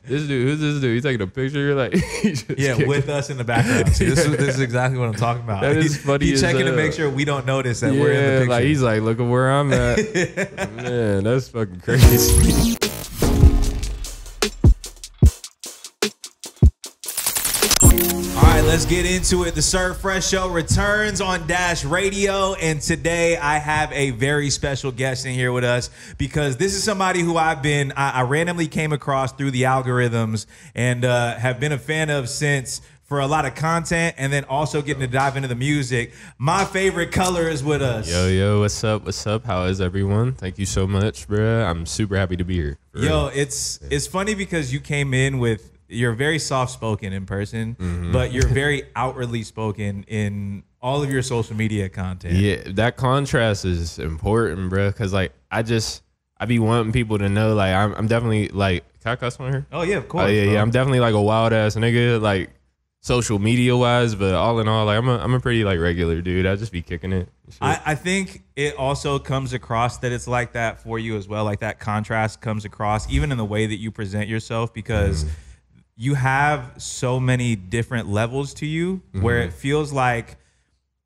This dude, who's this dude? He's taking a picture, like with us in the background. See, this is exactly what I'm talking about. That is funny. He's checking to make sure we don't notice that we're in the picture. Like he's like, look at where I'm at. Man, that's fucking crazy. Let's get into it. The Serve Fresh Show returns on Dash Radio, and today I have a very special guest in here with us because this is somebody who I randomly came across through the algorithms and have been a fan of since for a lot of content, and then also getting to dive into the music. My favorite color is with us. Yo, what's up? What's up? How is everyone? Thank you so much, bruh. I'm super happy to be here. Yo, it's funny because you came in with. You're very soft-spoken in person, but you're very outwardly spoken in all of your social media content. Yeah, that contrast is important, bro. Cause like I be wanting people to know, like I'm definitely like, can I cuss on here? Oh yeah, of course. Oh yeah. I'm definitely like a wild ass nigga, like social media wise. But all in all, like I'm a pretty like regular dude. I just be kicking it. I think it also comes across that it's like that for you as well. Like that contrast comes across even in the way that you present yourself because. You have so many different levels to you where it feels like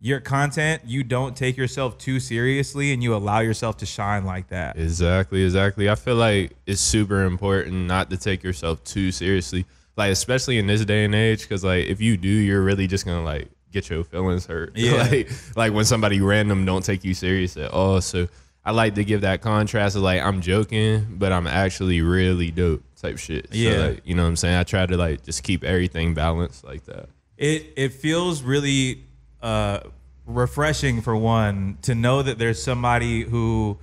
your content, you don't take yourself too seriously and you allow yourself to shine like that. Exactly. I feel like it's super important not to take yourself too seriously, like especially in this day and age, because like if you do, you're really just gonna like get your feelings hurt. Yeah. like when somebody random don't take you serious at all. So I like to give that contrast of like I'm joking, but I'm actually really dope type shit. Yeah. So, like, you know what I'm saying? I try to like just keep everything balanced like that. It feels really refreshing for one to know that there's somebody who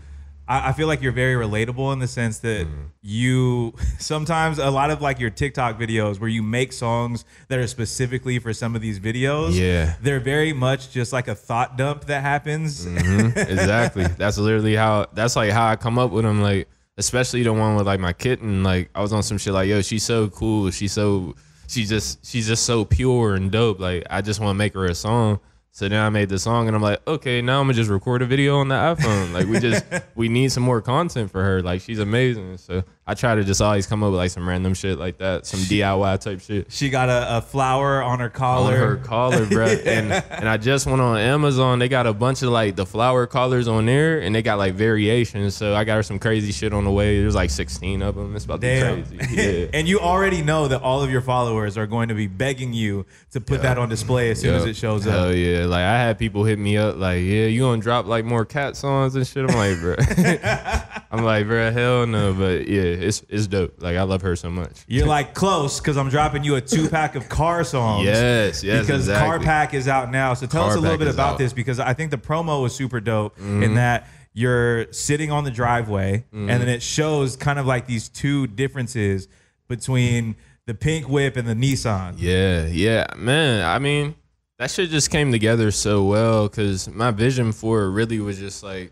I feel like you're very relatable in the sense that you sometimes a lot of like your TikTok videos where you make songs that are specifically for some of these videos. Yeah. They're very much just like a thought dump that happens. Exactly. That's literally that's like how I come up with them. Like, especially the one with like my kitten. Like I was on some shit like, yo, she's so cool. She's just so pure and dope. Like I just want to make her a song. So then I made the song and I'm like, okay, now I'm gonna just record a video on the iPhone. Like we need some more content for her. Like she's amazing. So I try to just always come up with like some random shit like that, some DIY type shit. She got a flower on her collar. On her collar, bro. And I just went on Amazon. They got a bunch of like the flower collars on there, and they got like variations. So I got her some crazy shit on the way. There's like 16 of them. It's about to be crazy. Yeah. And you already know that all of your followers are going to be begging you to put that on display as soon as it shows up. Hell yeah. Like I had people hit me up like, yeah, you gonna drop like more cat songs and shit? I'm like, bro. I'm like, bro, hell no. But yeah, it's dope. Like I love her so much. You're like close because I'm dropping you a 2-pack of car songs. Yes, because exactly. Car Pack is out now. So tell us a little bit about this because I think the promo was super dope in that you're sitting on the driveway and then it shows kind of like these two differences between the pink whip and the Nissan. Yeah, man. I mean, that shit just came together so well because my vision for it really was just like,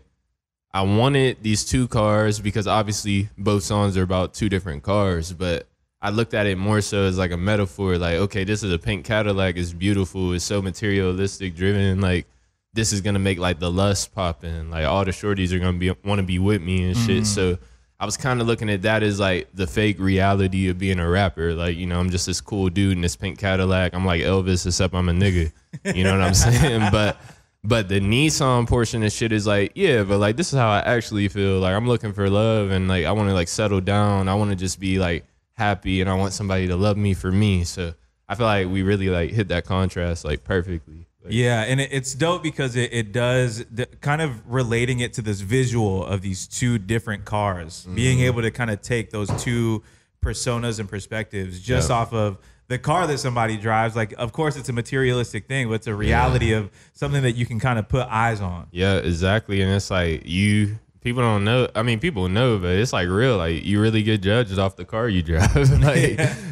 I wanted these two cars because obviously both songs are about two different cars, but I looked at it more so as like a metaphor. Like, okay, this is a pink Cadillac. It's beautiful. It's so materialistic driven. Like, this is going to make like the lust pop in. Like, all the shorties are going to want to be with me and shit. So I was kind of looking at that as like the fake reality of being a rapper. Like, you know, I'm just this cool dude in this pink Cadillac. I'm like Elvis, except I'm a nigga. You know what I'm saying? But the Nissan portion of shit is like, yeah, but like this is how I actually feel. Like I'm looking for love and like I want to like settle down. I want to just be like happy and I want somebody to love me for me. So I feel like we really like hit that contrast like perfectly. Like, yeah, and it's dope because it does kind of relating it to this visual of these two different cars, being able to kind of take those two personas and perspectives just off of the car that somebody drives. Like, of course, it's a materialistic thing, but it's a reality of something that you can kind of put eyes on. Yeah, exactly. And it's like people don't know. I mean, people know, but it's like real. Like you really get judged off the car you drive.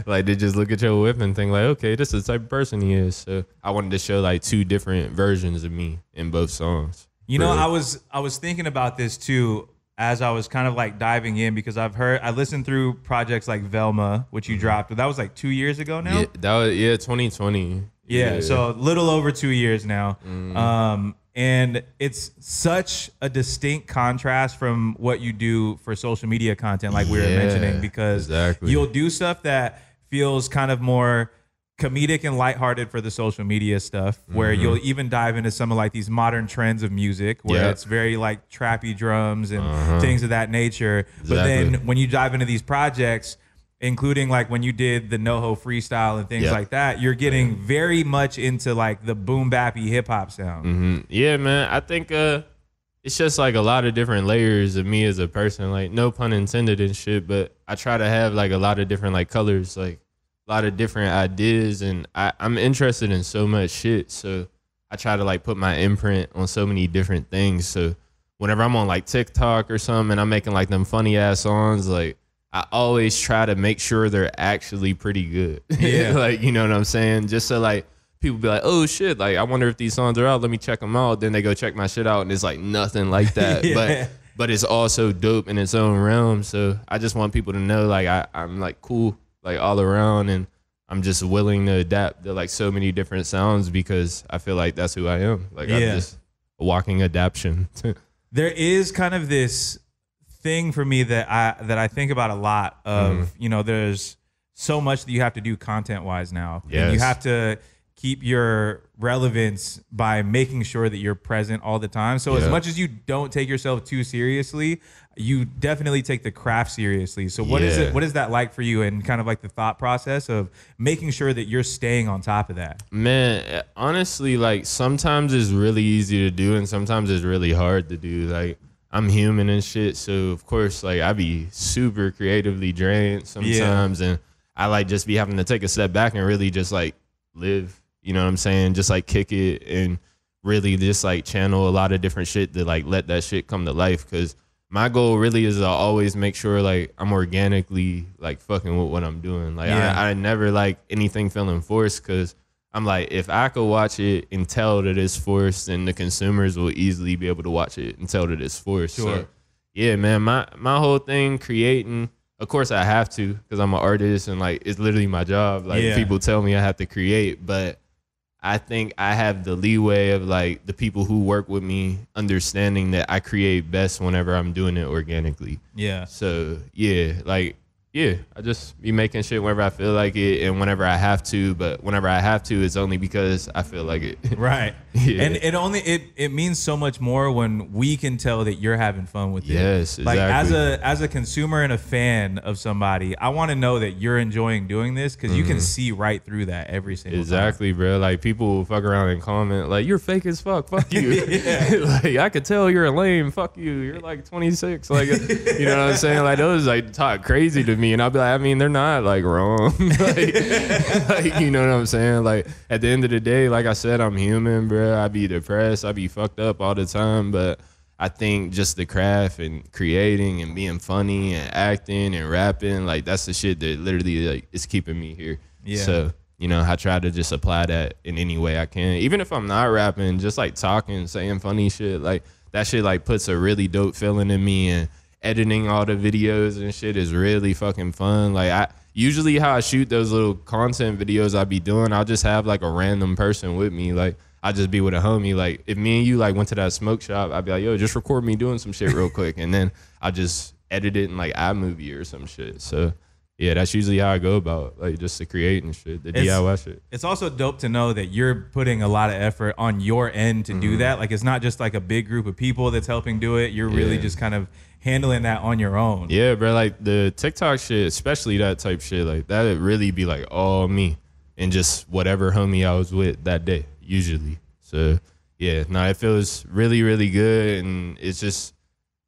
Like they just look at your whip and think like, okay, this is the type of person he is. So I wanted to show like two different versions of me in both songs. You know, I was thinking about this too as I was kind of like diving in because I listened through projects like Velma, which you dropped, but that was like 2 years ago now. Yeah, that was 2020. Yeah, so a little over 2 years now. And it's such a distinct contrast from what you do for social media content, like we were mentioning, because you'll do stuff that feels kind of more comedic and lighthearted for the social media stuff, where you'll even dive into some of like these modern trends of music where it's very like trappy drums and things of that nature. But then when you dive into these projects, including like when you did the NoHo freestyle and things like that, you're getting very much into like the boom bappy hip hop sound. Yeah, man. I think it's just like a lot of different layers of me as a person, like no pun intended and shit, but I try to have like a lot of different like colors, like a lot of different ideas, and I'm interested in so much shit. So I try to like put my imprint on so many different things. So whenever I'm on like TikTok or something and I'm making like them funny ass songs, like I always try to make sure they're actually pretty good. Yeah. Like, you know what I'm saying? Just so like people be like, oh shit, like I wonder if these songs are out. Let me check them out. Then they go check my shit out and it's like nothing like that. But it's also dope in its own realm. So I just want people to know like I'm like cool like all around, and I'm just willing to adapt to like so many different sounds because I feel like that's who I am. Like I'm just a walking adaptation. There is kind of this thing for me that I think about a lot of, you know, there's so much that you have to do content wise now. And you have to keep your relevance by making sure that you're present all the time. So as much as you don't take yourself too seriously, you definitely take the craft seriously. So what is that like for you, and kind of like the thought process of making sure that you're staying on top of that? Man, honestly, like sometimes it's really easy to do and sometimes it's really hard to do. Like I'm human and shit, so of course like I be super creatively drained sometimes, and I like just be having to take a step back and really just like live, you know what I'm saying? Just like kick it and really just like channel a lot of different shit to like let that shit come to life. Because my goal really is to always make sure like I'm organically like fucking with what I'm doing. Like I never like anything feeling forced, because I'm like, if I could watch it and tell that it's forced, then the consumers will easily be able to watch it and tell that it's forced. Sure. So yeah, man, my whole thing creating, of course I have to, because I'm an artist and like it's literally my job. Like people tell me I have to create, but I think I have the leeway of like the people who work with me understanding that I create best whenever I'm doing it organically. Yeah. So yeah, like I just be making shit whenever I feel like it and whenever I have to, but whenever I have to, it's only because I feel like it. Right. And it means so much more when we can tell that you're having fun with it. Yes, exactly. Like as a consumer and a fan of somebody, I want to know that you're enjoying doing this, because you can see right through that every single time. Bro. Like people will fuck around and comment like, you're fake as fuck. Fuck you. Like I could tell you're a lame. Fuck you. You're like 26. Like, you know what I'm saying? Like those like talk crazy to me. And I'll be like, I mean, they're not like wrong. like, you know what I'm saying? Like at the end of the day, like I said, I'm human, bro. I be depressed. I be fucked up all the time. But I think just the craft and creating and being funny and acting and rapping, like that's the shit that literally like is keeping me here. Yeah. So, you know, I try to just apply that in any way I can. Even if I'm not rapping, just like talking, saying funny shit, like that shit like puts a really dope feeling in me. And editing all the videos and shit is really fucking fun. Like I usually how I shoot those little content videos I be doing, I'll just have like a random person with me. Like I'll just be with a homie. Like if me and you like went to that smoke shop, I'd be like, yo, just record me doing some shit real quick. And then I'll just edit it in like iMovie or some shit. So yeah, that's usually how I go about like just the creating shit, the DIY shit. It's also dope to know that you're putting a lot of effort on your end to do that. Like it's not just like a big group of people that's helping do it. You're really just kind of handling that on your own. Yeah, bro. Like the TikTok shit, especially that type shit, like that would really be like all me and just whatever homie I was with that day, usually. So yeah, no, it feels really, really good, and it's just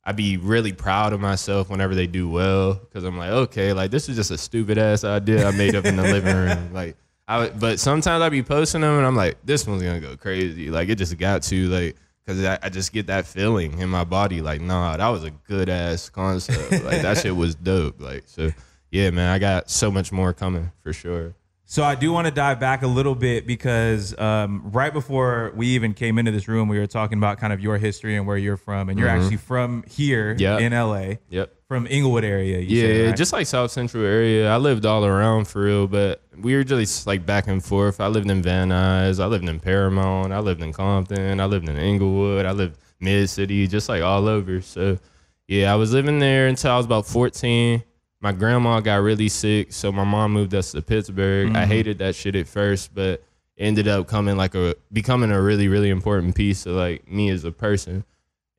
I be really proud of myself whenever they do well, because I'm like, okay, like this is just a stupid ass idea I made up in the living room. Like, but sometimes I be posting them and I'm like, this one's gonna go crazy. Like it just got to like. Cause I just get that feeling in my body, like, nah, that was a good ass concept. Like that shit was dope. Like, so yeah, man, I got so much more coming for sure. So I do want to dive back a little bit, because right before we even came into this room, we were talking about kind of your history and where you're from, and you're actually from here in LA. Yep. from Inglewood area. You Yeah, said, right? just like South Central area. I lived all around for real, but we were just like back and forth. I lived in Van Nuys, I lived in Paramount, I lived in Compton, I lived in Inglewood, I lived mid-city, just like all over. So yeah, I was living there until I was about 14. My grandma got really sick, so my mom moved us to Pittsburgh. I hated that shit at first, but it ended up becoming a really, really important piece of like me as a person.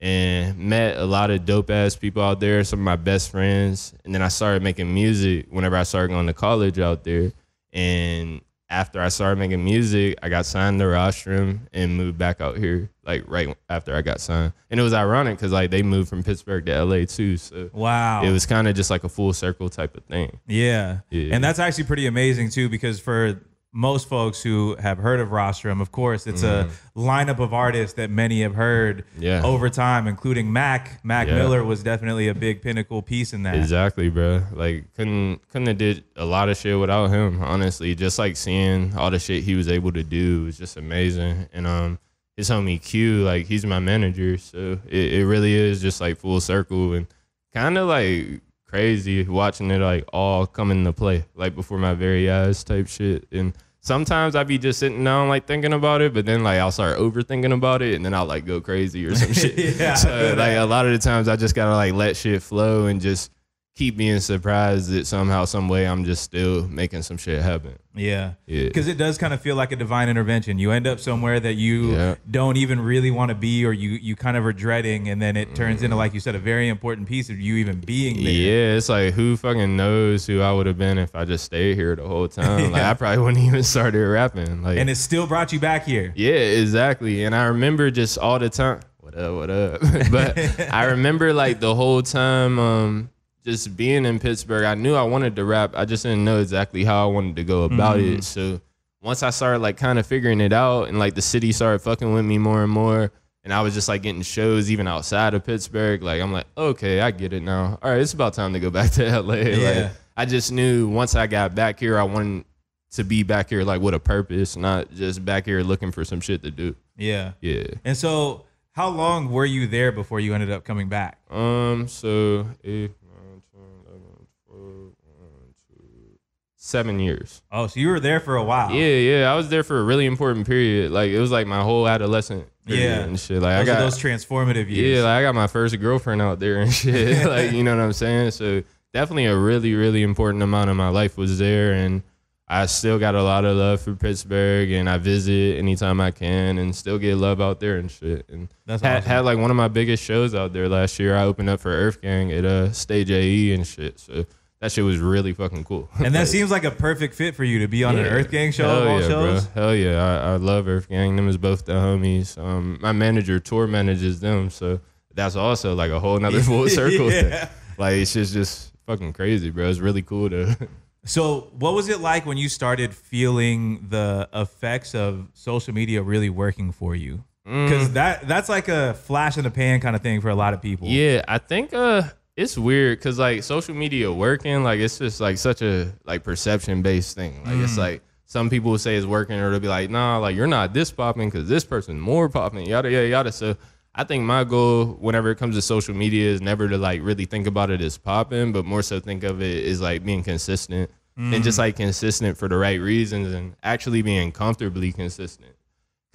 And met a lot of dope ass people out there, some of my best friends. And then I started making music whenever I started going to college out there. And after I started making music, I got signed to Rostrum and moved back out here, like right after I got signed. And it was ironic because like they moved from Pittsburgh to LA too. So wow, it was kind of just like a full circle type of thing. Yeah. And that's actually pretty amazing too, because for most folks who have heard of Rostrum, of course, it's a lineup of artists that many have heard over time, including Mac. Mac Miller was definitely a big pinnacle piece in that. Exactly, bro. Like couldn't have did a lot of shit without him, honestly. Just like seeing all the shit he was able to do was just amazing. And his homie Q, like he's my manager, so it really is just like full circle and kind of like crazy watching it like all come into play like before my very eyes type shit. And sometimes I'd be just sitting down like thinking about it, but then like I'll start overthinking about it and then I'll like go crazy or some shit. So like a lot of the times I just gotta like let shit flow and just keep being surprised that somehow, some way I'm just still making some shit happen. Yeah. Because it does kind of feel like a divine intervention. You end up somewhere that you don't even really want to be, or you kind of are dreading, and then it turns into, like you said, a very important piece of you even being there. Yeah, it's like who fucking knows who I would have been if I just stayed here the whole time. Like I probably wouldn't even started rapping. Like, and it still brought you back here. Yeah, exactly. And I remember just all the time, what up? But I remember like the whole time, just being in Pittsburgh, I knew I wanted to rap. I just didn't know exactly how I wanted to go about it. So once I started like kind of figuring it out and like the city started fucking with me more and more, and I was just like getting shows even outside of Pittsburgh, like I'm like, okay, I get it now. All right, it's about time to go back to LA. Like I just knew once I got back here, I wanted to be back here like with a purpose, not just back here looking for some shit to do. Yeah. And so how long were you there before you ended up coming back? So 7 years. Oh, so you were there for a while. Yeah. I was there for a really important period. Like it was like my whole adolescent period and shit. Like those are those transformative years. Yeah, like I got my first girlfriend out there and shit. Like, you know what I'm saying? So definitely a really, really important amount of my life was there, and I still got a lot of love for Pittsburgh, and I visit anytime I can and still get love out there and shit. And that's awesome. Had like one of my biggest shows out there last year. I opened up for Earth Gang at Stage AE and shit. So that shit was really fucking cool. And that seems like a perfect fit for you to be on an Earth Gang show of all shows. Bro. Hell yeah. I love Earth Gang. Them is both the homies. My manager tour manages them. So that's also like a whole nother full circle thing. Like it's just fucking crazy, bro. It's really cool to. So what was it like when you started feeling the effects of social media really working for you? Because that's like a flash in the pan kind of thing for a lot of people. Yeah, I think it's weird because like social media working, like it's just like such a like perception based thing. Like it's like some people will say it's working, or they'll be like, nah, like you're not this popping because this person's more popping, yada yada yada. So I think my goal whenever it comes to social media is never to like really think about it as popping, but more so think of it as like being consistent and just like consistent for the right reasons and actually being comfortably consistent.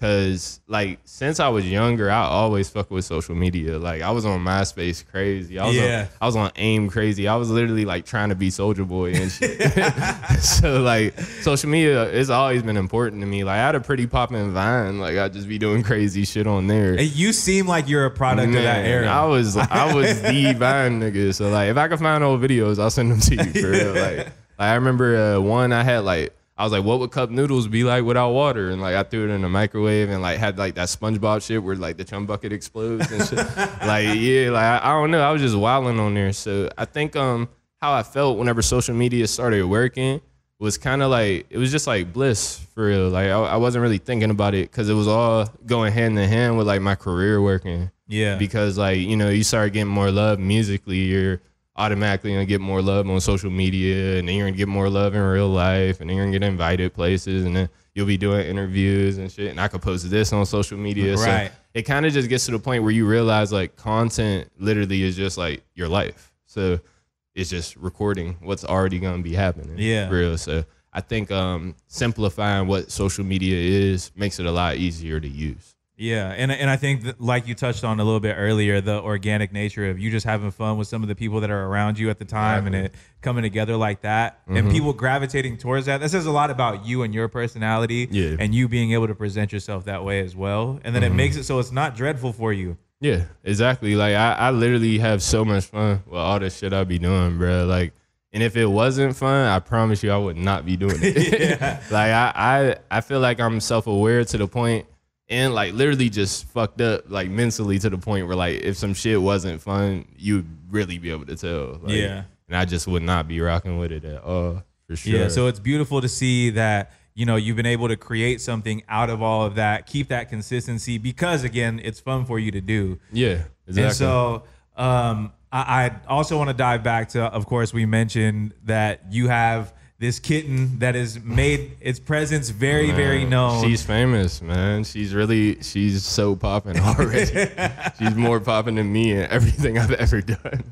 Cause like since I was younger, I always fuck with social media. Like I was on MySpace crazy. I was on AIM crazy. I was literally like trying to be Soulja Boy and shit. So like social media has always been important to me. Like I had a pretty poppin' Vine. Like I'd just be doing crazy shit on there. Hey, you seem like you're a product of that era. I was the Vine nigga. So like if I can find old videos, I'll send them to you for real. Like I remember one I had like. I was like, what would cup noodles be like without water? And like I threw it in the microwave and like had like that SpongeBob shit where like the chum bucket explodes and shit. Like yeah, like I don't know. I was just wilding on there. So I think how I felt whenever social media started working was kind of like it was just like bliss for real. Like I wasn't really thinking about it because it was all going hand in hand with like my career working. Yeah. Because like you start getting more love musically, you're automatically gonna get more love on social media, and then you're gonna get more love in real life, and then you're gonna get invited places, and then you'll be doing interviews and shit, and I could post this on social media. Right. So it kind of just gets to the point where you realize like content literally is just like your life. So it's just recording what's already going to be happening. Yeah. For real. So I think simplifying what social media is makes it a lot easier to use. Yeah, and I think that, like you touched on a little bit earlier, the organic nature of you just having fun with some of the people that are around you at the time, and it coming together like that, and people gravitating towards that. That says a lot about you and your personality, and you being able to present yourself that way as well. And then it makes it so it's not dreadful for you. Yeah, exactly. Like I literally have so much fun with all the shit I be doing, bro. Like, and if it wasn't fun, I promise you I would not be doing it. Like I feel like I'm self-aware to the point. And like literally just fucked up like mentally to the point where like if some shit wasn't fun, you'd really be able to tell. Like, and I just would not be rocking with it at all, for sure. Yeah, so it's beautiful to see that, you know, you've been able to create something out of all of that, keep that consistency because, again, it's fun for you to do. Yeah, exactly. And so I also want to dive back to, of course, we mentioned that you have this kitten that has made its presence very, very known. She's famous, man. She's so popping already. She's more popping than me and everything I've ever done.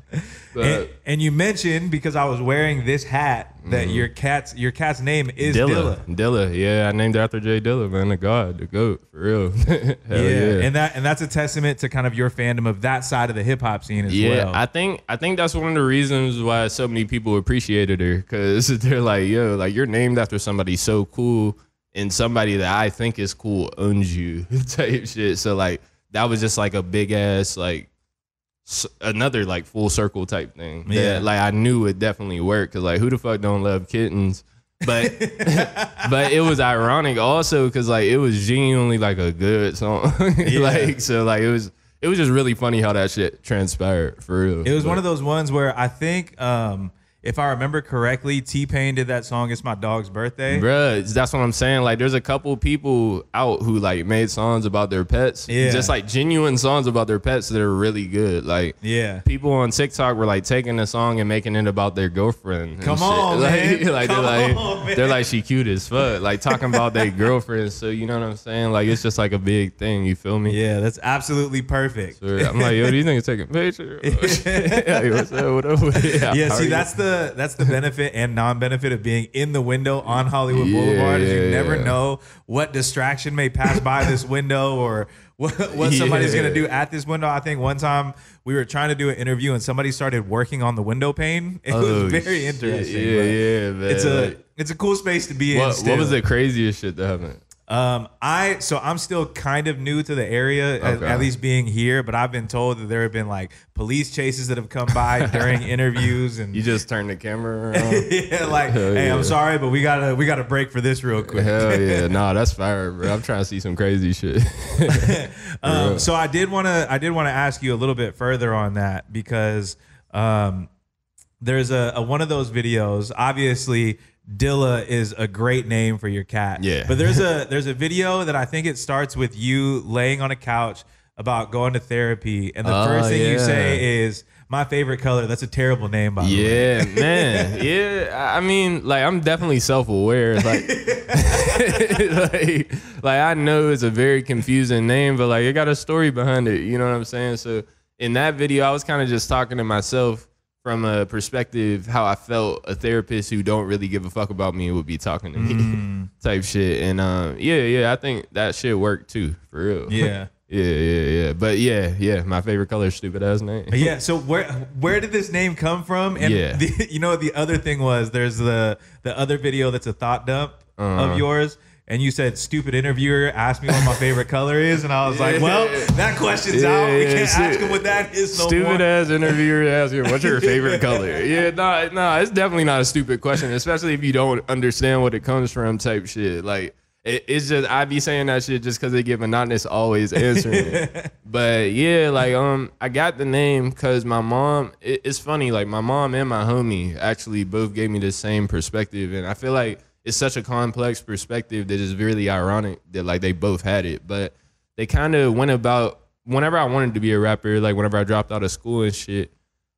And you mentioned, because I was wearing this hat, that your cat's name is Dilla. Dilla, yeah, I named her after Jay Dilla, man, the god, the goat, for real. Hell yeah. And that's a testament to kind of your fandom of that side of the hip hop scene as well. Yeah, I think that's one of the reasons why so many people appreciated her, because they're like, yo, like you're named after somebody so cool, and somebody that I think is cool owns you, type shit. So like that was just like a big ass like another like full circle type thing. Yeah, like I knew it definitely worked, because like who the fuck don't love kittens? But but it was ironic also because like it was genuinely like a good song. Like so like it was just really funny how that shit transpired, for real. It was one of those ones where I think if I remember correctly, T-Pain did that song, It's My Dog's Birthday. Bruh, that's what I'm saying. Like, there's a couple people out who, like, made songs about their pets. Yeah. Just, like, genuine songs about their pets that are really good. Like, people on TikTok were, like, taking a song and making it about their girlfriend. Come on, man. Like, they're like, she cute as fuck. Like, talking about their girlfriend. So, you know what I'm saying? Like, it's just, like, a big thing. You feel me? Yeah, that's absolutely perfect. So, I'm like, yo, these niggas taking pictures. Like, what's up? What up? Yeah, see, that's the benefit and non-benefit of being in the window on Hollywood Boulevard. Is you never know what distraction may pass by this window or what somebody's gonna do at this window. I think one time we were trying to do an interview and somebody started working on the window pane. It was very interesting. Yeah, man. It's a cool space to be in. What was the craziest shit that happened? I'm still kind of new to the area, at least being here, but I've been told that there have been like police chases that have come by during interviews, and you just turn the camera around. Yeah, like, hey, I'm sorry, but we gotta break for this real quick. Hell yeah, nah, that's fire, bro. I'm trying to see some crazy shit. So I did want to ask you a little bit further on that, because there's a one of those videos, obviously. Dilla is a great name for your cat. Yeah. But there's a video that I think it starts with you laying on a couch about going to therapy, and the first thing you say is my favorite color. That's a terrible name, by the way. Yeah, man. Yeah, I mean, like, I'm definitely self-aware. Like, like I know it's a very confusing name, but like it got a story behind it. You know what I'm saying? So in that video, I was kind of just talking to myself from a perspective how I felt a therapist who don't really give a fuck about me would be talking to me, type shit. And I think that shit worked too, for real. Yeah. Yeah. But yeah, my favorite color is stupid ass name. Yeah. So where did this name come from? And the other thing was, there's the other video that's a thought dump of yours. And you said, stupid interviewer asked me what my favorite color is. And I was like, well, that question's out. We can't ask him what that is no more. Stupid ass interviewer asks you, what's your favorite color? Yeah, no, it's definitely not a stupid question, especially if you don't understand what it comes from, type shit. Like, it's just, I be saying that shit just because they get monotonous always answering it. But yeah, like, I got the name because my mom, it's funny, like, my mom and my homie actually both gave me the same perspective. And I feel like it's such a complex perspective that is really ironic that like they both had it, but they kind of went about, whenever I wanted to be a rapper, like whenever I dropped out of school and shit,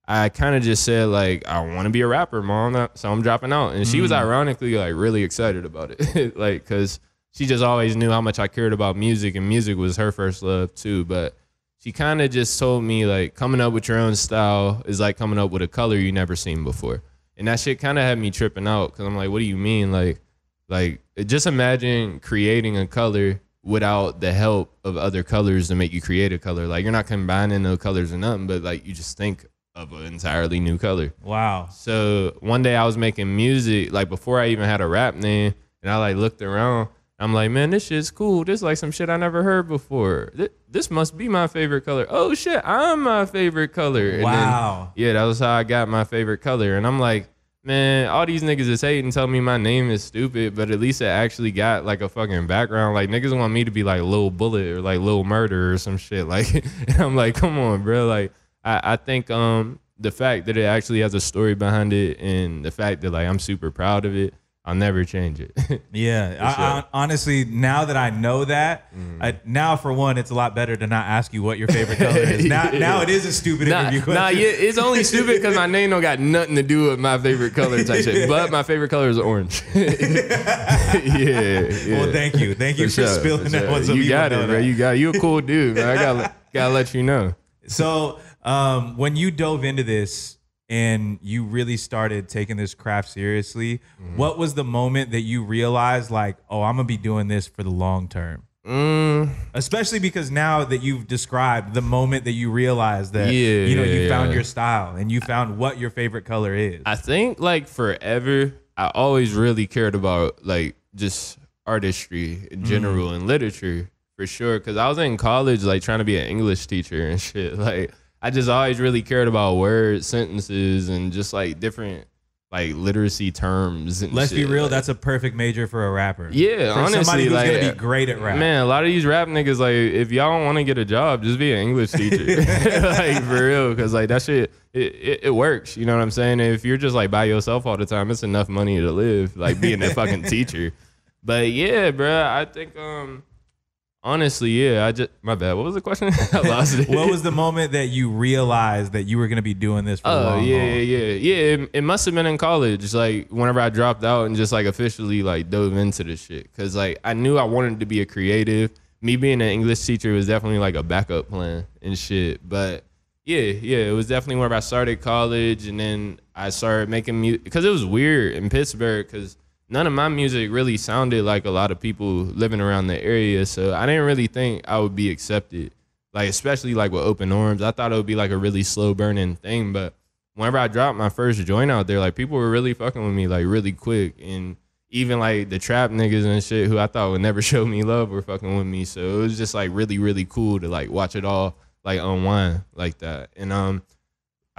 I kind of just said like, I want to be a rapper, mom, so I'm dropping out. And she was ironically like really excited about it. Like, cause she just always knew how much I cared about music, and music was her first love too. But she kind of just told me like coming up with your own style is like coming up with a color you never seen before. And that shit kind of had me tripping out because I'm like, what do you mean? Like just imagine creating a color without the help of other colors to make you create a color. Like you're not combining no colors or nothing, but like you just think of an entirely new color. Wow. So one day I was making music, like before I even had a rap name, and I like looked around. I'm like, man, this shit's cool. This is like some shit I never heard before. This must be my favorite color. Oh shit, I'm my favorite color. Wow. And then, yeah, that was how I got my favorite color. And I'm like, man, all these niggas is hating, tell me my name is stupid, but at least it actually got like a fucking background. Like niggas want me to be like Lil Bullet or like Lil Murder or some shit. Like, and I'm like, come on, bro. Like, I think the fact that it actually has a story behind it and the fact that like I'm super proud of it, I'll never change it. Yeah. I honestly, now that I know that, now for one, it's a lot better to not ask you what your favorite color is. Now it is a stupid interview question. Nah, yeah, it's only stupid because my name don't got nothing to do with my favorite color type shit. But my favorite color is orange. yeah. Well, thank you. Thank you for spilling that one. So you got it, bro. You a cool dude, man. I gotta let you know. So when you dove into this, and you really started taking this craft seriously, what was the moment that you realized like, oh, I'm gonna be doing this for the long term? Especially because now that you've described the moment that you realized that you found your style and you found what your favorite color is. I think like forever, I always really cared about like just artistry in general and literature for sure. Cause I was in college like trying to be an English teacher and shit. Like I just always really cared about words, sentences, and just like different like literacy terms. And let's shit. be real, like, that's a perfect major for a rapper. Yeah, for honestly, somebody who's like, gonna be great at rap. Man, a lot of these rap niggas, like, if y'all don't want to get a job, just be an English teacher. Like for real, because like that shit, it works. You know what I'm saying? And if you're just like by yourself all the time, it's enough money to live. Like being a fucking teacher. But yeah, bro, I think honestly, yeah, my bad. What was the question? I lost it. What was the moment that you realized that you were going to be doing this for the long haul? Yeah. It must have been in college, like whenever I dropped out and just like officially like dove into this shit. Cause like I knew I wanted to be a creative. Me being an English teacher was definitely like a backup plan and shit. But yeah, it was definitely whenever I started college and then I started making music. Because it was weird in Pittsburgh because none of my music really sounded like a lot of people living around the area. So I didn't really think I would be accepted, like especially like with Open Arms. I thought it would be like a really slow burning thing. But whenever I dropped my first joint out there, like people were really fucking with me like really quick. And even like the trap niggas and shit who I thought would never show me love were fucking with me. So it was just like really, really cool to like watch it all like unwind like that. And I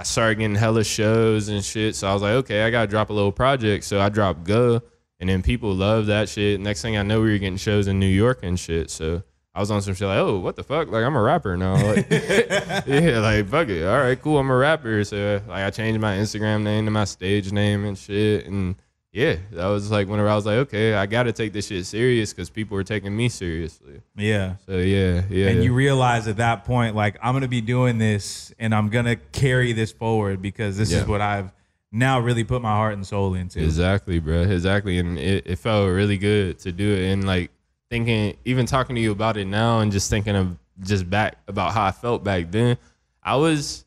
started getting hella shows and shit. So I was like, okay, I gotta drop a little project. So I dropped Go. And then people love that shit. Next thing I know, we were getting shows in New York and shit. So I was on some shit like, oh, what the fuck? Like, I'm a rapper now. Like, yeah, like, fuck it. All right, cool. I'm a rapper. So, like, I changed my Instagram name to my stage name and shit. And, yeah, that was, like, whenever I was like, okay, I got to take this shit serious because people were taking me seriously. Yeah. So, yeah. And you realize at that point, like, I'm going to be doing this and I'm going to carry this forward because this is what I've now really put my heart and soul into. Exactly, bro. Exactly. And it felt really good to do it. And like thinking, even talking to you about it now and just thinking of just back about how I felt back then, it's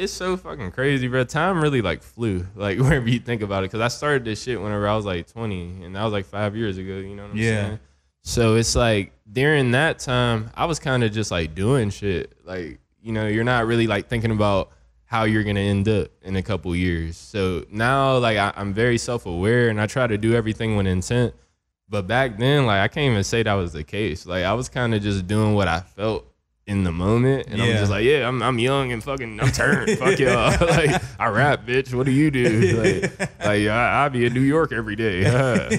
so fucking crazy, bro. Time really like flew, like whenever you think about it. Cause I started this shit whenever I was like 20 and that was like 5 years ago. You know what I'm saying? So it's like during that time, I was kind of just like doing shit. Like, you know, you're not really like thinking about how you're going to end up in a couple years. So now, like, I'm very self-aware and I try to do everything with intent. But back then, like, I can't even say that was the case. Like, I was kind of just doing what I felt in the moment. And I'm just like, yeah, I'm young and fucking, I'm turned. Fuck y'all. Like, I rap, bitch. What do you do? Like I be in New York every day.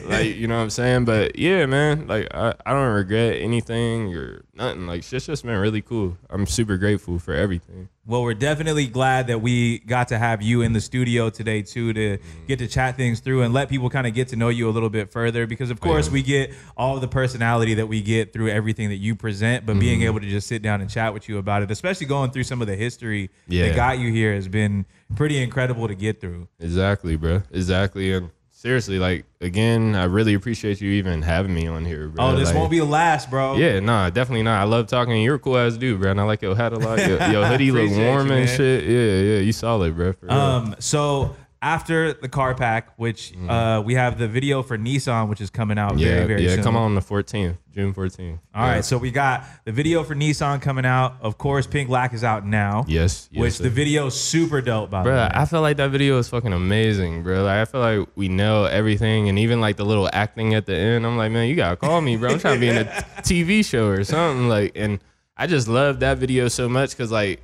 Like, you know what I'm saying? But yeah, man, like, I don't regret anything or nothing. Like, shit's just been really cool. I'm super grateful for everything. Well, we're definitely glad that we got to have you in the studio today, too, to get to chat things through and let people kind of get to know you a little bit further. Because, of course, we get all of the personality that we get through everything that you present. But being able to just sit down and chat with you about it, especially going through some of the history that got you here, has been pretty incredible to get through. Exactly, bro. Exactly. And seriously, like, again, I really appreciate you even having me on here, bro. Oh, this like, won't be the last, bro. Yeah, nah, definitely not. I love talking. You're a cool ass dude, bro. And I like your hat a lot. Your hoodie look warm and shit. Yeah, you solid, bro. For real. So after the car pack, which we have the video for Nissan, which is coming out very soon. Yeah, come on the 14th, June 14th. All right, so we got the video for Nissan coming out. Of course, Pink Black is out now. Yes. Which the video is super dope, by the bro, way. I feel like that video is fucking amazing, bro. Like, I feel like we know everything, and even like the little acting at the end. I'm like, man, you gotta call me, bro. I'm trying to be in a TV show or something. Like, and I just love that video so much because like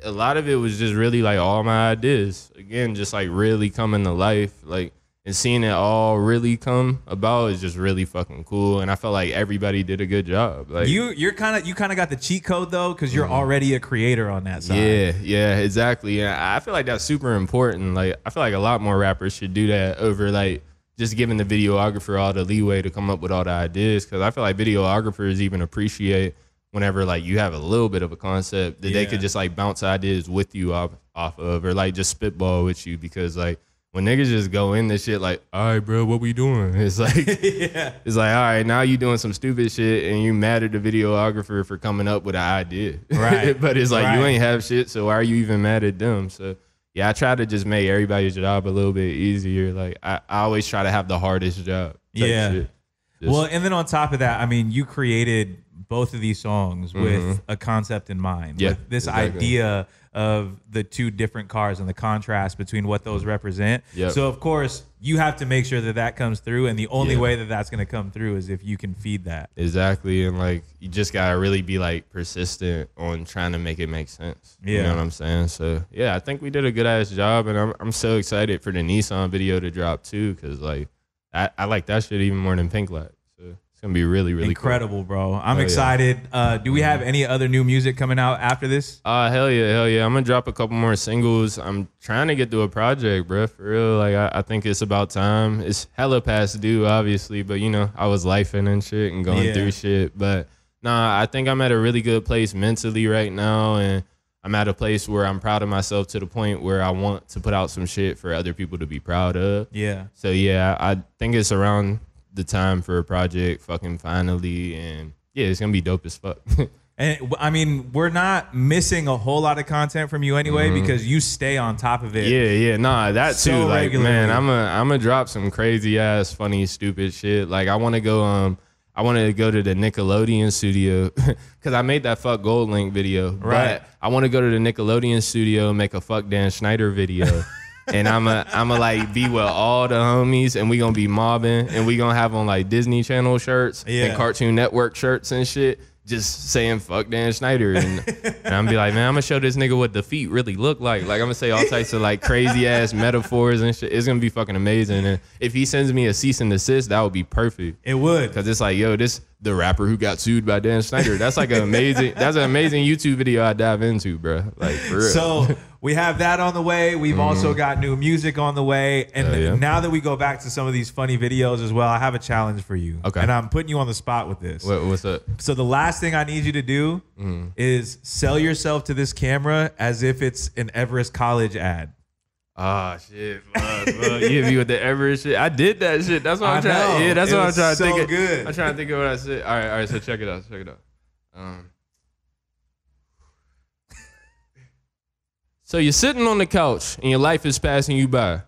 a lot of it was just really like all my ideas. Again, just like really coming to life, like, and seeing it all really come about is just really fucking cool. And I felt like everybody did a good job. Like you kind of got the cheat code though, because you're already a creator on that side. Yeah, exactly. And I feel like that's super important. Like I feel like a lot more rappers should do that over like just giving the videographer all the leeway to come up with all the ideas. Because I feel like videographers even appreciate whenever like you have a little bit of a concept that they could just like bounce ideas with you off of, or like just spitball with you. Because like when niggas just go in this shit like, all right, bro, what we doing? It's like, it's like, all right, now you doing some stupid shit and you mad at the videographer for coming up with an idea. Right. But it's like, you ain't have shit, so why are you even mad at them? So yeah, I try to just make everybody's job a little bit easier. Like I always try to have the hardest job. Shit. Well, and then on top of that, I mean, you created both of these songs with a concept in mind. Yeah, with this exactly. idea of the two different cars and the contrast between what those represent. Yep. So, of course, you have to make sure that that comes through. And the only way that that's going to come through is if you can feed that. Exactly. And like, you just got to really be like persistent on trying to make it make sense. Yeah. You know what I'm saying? So yeah, I think we did a good ass job. And I'm so excited for the Nissan video to drop too. Cause like, I like that shit even more than Pink Black. It's gonna be really incredible, cool. bro. I'm excited. Do we have any other new music coming out after this? Hell yeah. I'm gonna drop a couple more singles. I'm trying to get through a project, bro. For real. Like I think it's about time. It's hella past due, obviously, but you know, I was lifing and shit and going through shit. But nah, I think I'm at a really good place mentally right now, and I'm at a place where I'm proud of myself to the point where I want to put out some shit for other people to be proud of. Yeah. So yeah, I think it's around the time for a project fucking finally, and yeah, it's gonna be dope as fuck. And I mean, we're not missing a whole lot of content from you anyway, because you stay on top of it. Yeah, nah, that so too. Like, regularly. man, I'm gonna drop some crazy ass, funny, stupid shit. Like, I want to go to the Nickelodeon studio because I made that Fuck Gold Link video. Right. But I want to go to the Nickelodeon studio and make a Fuck Dan Schneider video. And I'ma like be with all the homies, and we gonna be mobbing, and we gonna have on like Disney Channel shirts and Cartoon Network shirts and shit, just saying fuck Dan Schneider, and I'm be like, man, I'm gonna show this nigga what defeat really look like. Like I'm gonna say all types of like crazy ass metaphors and shit. It's gonna be fucking amazing. And if he sends me a cease and desist, that would be perfect. It would, because it's like, yo, this the rapper who got sued by Dan Schneider. That's like an amazing YouTube video I dive into, bro. Like for real. So we have that on the way. We've also got new music on the way. And now that we go back to some of these funny videos as well, I have a challenge for you. Okay. And I'm putting you on the spot with this. What's up? So the last thing I need you to do is sell yourself to this camera as if it's an Everest College ad. Oh shit, fuck, bro. You hit me with the Everest shit. I did that shit. That's what I'm trying. Know. Yeah, that's what I'm trying to think of. Good. I'm trying to think of what I said. All right. So check it out. So you're sitting on the couch and your life is passing you by.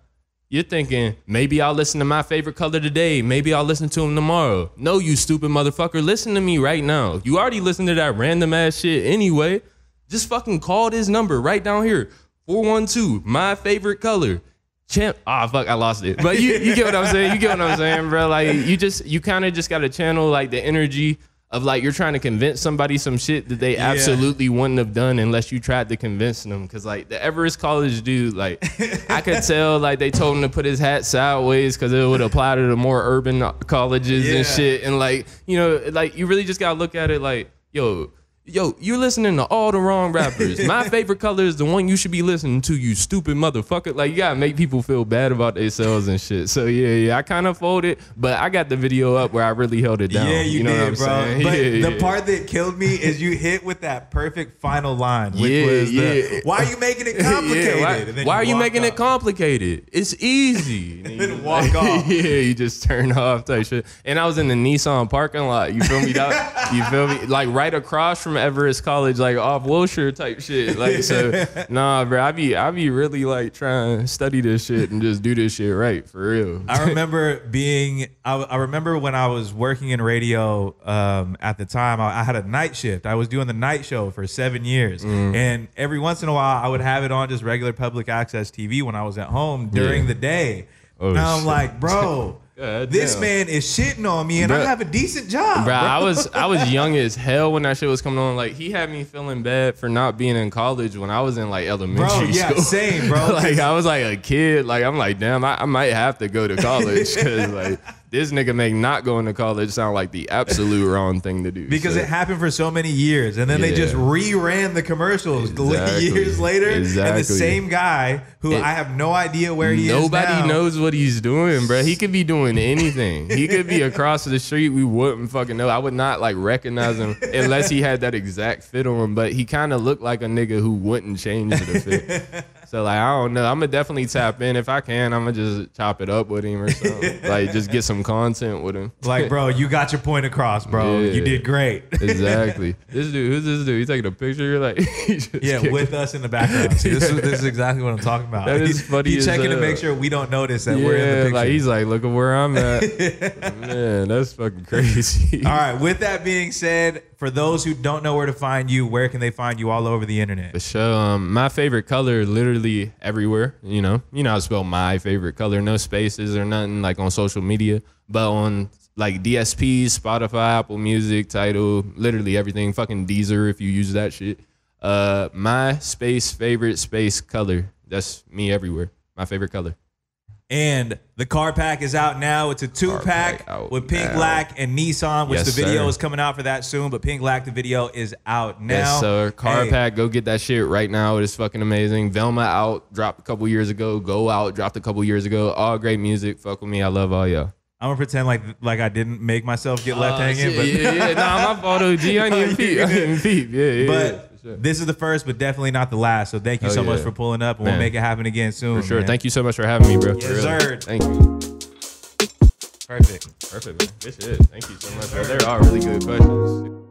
You're thinking, maybe I'll listen to my favorite color today. Maybe I'll listen to him tomorrow. No, you stupid motherfucker. Listen to me right now. You already listened to that random ass shit anyway. Just fucking call this number right down here. 412, my favorite color. Champ. Ah, fuck, I lost it. But you get what I'm saying? You get what I'm saying, bro? Like, you kind of just got to channel, like, the energy of, like, you're trying to convince somebody some shit that they absolutely wouldn't have done unless you tried to convince them. Because, like, the Everest College dude, like, I could tell, like, they told him to put his hat sideways because it would apply to the more urban colleges and shit. And, like, you know, like, you really just got to look at it like, yo, yo, you're listening to all the wrong rappers. My favorite color is the one you should be listening to, you stupid motherfucker. Like, you gotta make people feel bad about themselves and shit. So yeah, I kind of folded, but I got the video up where I really held it down. Yeah, you know did, what I'm bro. saying? But the part that killed me is you hit with that perfect final line, which was why are you making it complicated? Why are you making it complicated? It's easy. And then walk off. Yeah, you just turn off type shit. And I was in the Nissan parking lot. You feel me? You feel me? Like right across from Everest College, like off Wilshire type shit. Like, so nah, bro. I be really like trying to study this shit and just do this shit right for real. I remember I remember when I was working in radio at the time. I had a night shift. I was doing the night show for 7 years, and every once in a while I would have it on just regular public access TV when I was at home during the day. Oh, and I'm shit. like, bro. This man is shitting on me, and I have a decent job. Bro, I was young as hell when that shit was coming on. Like, he had me feeling bad for not being in college when I was in like elementary school. Same, bro. Like, I was like a kid. Like, I'm like, damn, I might have to go to college because like this nigga make not going to college sound like the absolute wrong thing to do. Because it happened for so many years, and then they just reran the commercials years later. And the same guy who I have no idea where he is now. Nobody knows what he's doing, bro. He could be doing anything. He could be across the street. We wouldn't fucking know. I would not like recognize him unless he had that exact fit on him. But he kind of looked like a nigga who wouldn't change the fit. So like, I don't know. I'm gonna definitely tap in if I can. I'm gonna just chop it up with him or something. Like, just get some content with him. Like, bro, you got your point across, bro. Yeah. You did great. Exactly. This dude, who's this dude? He's taking a picture. You're like, with us in the background. See, this is exactly what I'm talking about. That is funny. He's checking to make sure we don't notice that we're in the picture. Like, he's like, look at where I'm at. Man, that's fucking crazy. All right. With that being said, for those who don't know where to find you, where can they find you all over the internet? For sure. My favorite color, literally everywhere. You know how to spell my favorite color. No spaces or nothing like on social media, but on like DSPs, Spotify, Apple Music, Tidal, literally everything. Fucking Deezer if you use that shit. My favorite space color. That's me everywhere. My favorite color. And the car pack is out now. It's a 2-pack with Pink Lack and Nissan, which the video is coming out for that soon. But Pink Lack, the video is out now. Yes, sir. Car pack, go get that shit right now. It is fucking amazing. Velma out, dropped a couple years ago. Go out, dropped a couple years ago. All great music. Fuck with me. I love all y'all. I'm gonna pretend like I didn't make myself get left hanging. But nah, my fault, OG. I didn't even peep. Yeah. But this is the first, but definitely not the last. So thank you so much for pulling up, and we'll make it happen again soon. For sure. Man. Thank you so much for having me, bro. Yes, sir. Thank you. Perfect, man. Good shit. Thank you so much, bro. They're all really good questions.